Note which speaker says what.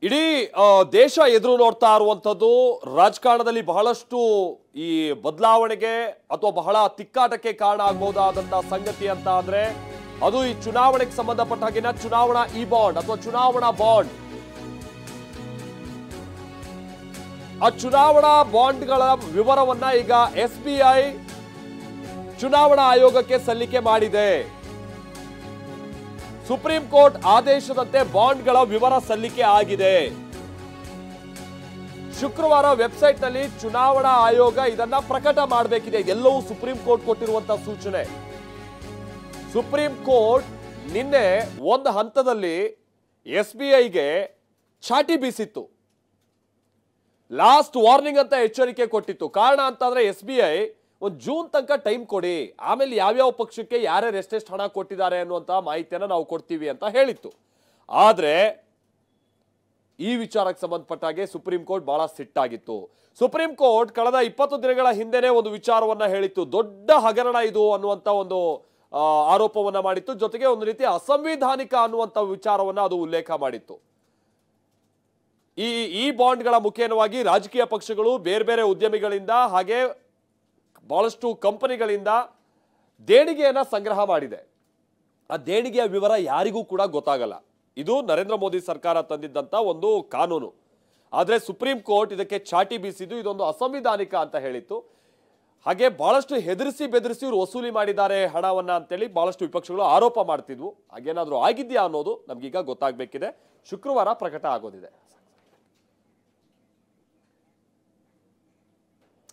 Speaker 1: ಇಡೀ ದೇಶ ಎದುರು ನೋಡ್ತಾ ಇರುವಂತದ್ದು ರಾಜಕಾರಣದಲ್ಲಿ ಬಹಳಷ್ಟು ಈ ಬದಲಾವಣೆಗೆ ಅಥವಾ ಬಹಳ ತಿಕ್ಕಾಟಕ್ಕೆ ಕಾರಣ ಆಗಬಹುದಾದಂತ ಸಂಗತಿ ಅಂತ ಅಂದ್ರೆ ಅದು ಈ ಚುನಾವಣೆಗೆ ಸಂಬಂಧಪಟ್ಟ ಹಾಗಿನ ಚುನಾವಣಾ ಇ ಬಾಂಡ್ ಅಥವಾ ಚುನಾವಣಾ ಬಾಂಡ್. ಆ ಚುನಾವಣಾ ಬಾಂಡ್ಗಳ ವಿವರವನ್ನ ಈಗ SBI ಚುನಾವಣಾ ಆಯೋಗಕ್ಕೆ ಸಲ್ಲಿಕೆ ಮಾಡಿದೆ. ಸುಪ್ರೀಂ ಕೋರ್ಟ್ ಆದೇಶದಂತೆ ಬಾಂಡ್ಗಳ ವಿವರ ಸಲ್ಲಿಕೆ ಆಗಿದೆ. ಶುಕ್ರವಾರ ವೆಬ್ಸೈಟ್ ನಲ್ಲಿ ಚುನಾವಣಾ ಆಯೋಗ ಇದನ್ನ ಪ್ರಕಟ ಮಾಡಬೇಕಿದೆ. ಎಲ್ಲವೂ ಸುಪ್ರೀಂ ಕೋರ್ಟ್ ಕೊಟ್ಟಿರುವಂತಹ ಸೂಚನೆ. ಸುಪ್ರೀಂ ಕೋರ್ಟ್ ನಿನ್ನೆ ಒಂದು ಹಂತದಲ್ಲಿ SBIಗೆ ಚಾಟಿ ಬೀಸಿತ್ತು, ಲಾಸ್ಟ್ ವಾರ್ನಿಂಗ್ ಅಂತ ಎಚ್ಚರಿಕೆ ಕೊಟ್ಟಿತ್ತು. ಕಾರಣ ಅಂತಂದ್ರೆ SBI ಒಂದು ಜೂನ್ ತನಕ ಟೈಮ್ ಕೊಡಿ, ಆಮೇಲೆ ಯಾವ್ಯಾವ ಪಕ್ಷಕ್ಕೆ ಯಾರ್ಯಾರು ಎಷ್ಟೆಷ್ಟು ಹಣ ಕೊಟ್ಟಿದ್ದಾರೆ ಅನ್ನುವಂತ ಮಾಹಿತಿಯನ್ನ ನಾವು ಕೊಡ್ತೀವಿ ಅಂತ ಹೇಳಿತ್ತು. ಆದ್ರೆ ಈ ವಿಚಾರಕ್ಕೆ ಸಂಬಂಧಪಟ್ಟ ಹಾಗೆ ಸುಪ್ರೀಂ ಕೋರ್ಟ್ ಬಹಳ ಸಿಟ್ಟಾಗಿತ್ತು. ಸುಪ್ರೀಂ ಕೋರ್ಟ್ ಕಳೆದ 20 ದಿನಗಳ ಹಿಂದೆನೆ ಒಂದು ವಿಚಾರವನ್ನ ಹೇಳಿತ್ತು. ದೊಡ್ಡ ಹಗರಣ ಇದು ಅನ್ನುವಂತ ಒಂದು ಆರೋಪವನ್ನ ಮಾಡಿತ್ತು. ಜೊತೆಗೆ ಒಂದು ರೀತಿ ಅಸಂವಿಧಾನಿಕ ಅನ್ನುವಂತ ವಿಚಾರವನ್ನ ಅದು ಉಲ್ಲೇಖ ಮಾಡಿತ್ತು. ಈ ಬಾಂಡ್ಗಳ ಮುಖೇನವಾಗಿ ರಾಜಕೀಯ ಪಕ್ಷಗಳು ಬೇರೆ ಬೇರೆ ಉದ್ಯಮಿಗಳಿಂದ ಹಾಗೆ ಬಹಳಷ್ಟು ಕಂಪನಿಗಳಿಂದ ದೇಣಿಗೆಯನ್ನ ಸಂಗ್ರಹ ಮಾಡಿದೆ. ಆ ದೇಣಿಗೆಯ ವಿವರ ಯಾರಿಗೂ ಕೂಡ ಗೊತ್ತಾಗಲ್ಲ. ಇದು ನರೇಂದ್ರ ಮೋದಿ ಸರ್ಕಾರ ತಂದಿದ್ದಂತ ಒಂದು ಕಾನೂನು. ಆದ್ರೆ ಸುಪ್ರೀಂ ಕೋರ್ಟ್ ಇದಕ್ಕೆ ಚಾಟಿ ಬೀಸಿದ್ದು ಇದೊಂದು ಅಸಂವಿಧಾನಿಕ ಅಂತ ಹೇಳಿತ್ತು. ಹಾಗೆ ಬಹಳಷ್ಟು ಹೆದರಿಸಿ ಬೆದರಿಸಿ ಇವರು ವಸೂಲಿ ಮಾಡಿದ್ದಾರೆ ಹಣವನ್ನ ಅಂತೇಳಿ ಬಹಳಷ್ಟು ವಿಪಕ್ಷಗಳು ಆರೋಪ ಮಾಡ್ತಿದ್ವು. ಹಾಗೇನಾದ್ರೂ ಆಗಿದ್ಯಾ ಅನ್ನೋದು ನಮ್ಗೀಗ ಗೊತ್ತಾಗಬೇಕಿದೆ. ಶುಕ್ರವಾರ ಪ್ರಕಟ ಆಗೋದಿದೆ.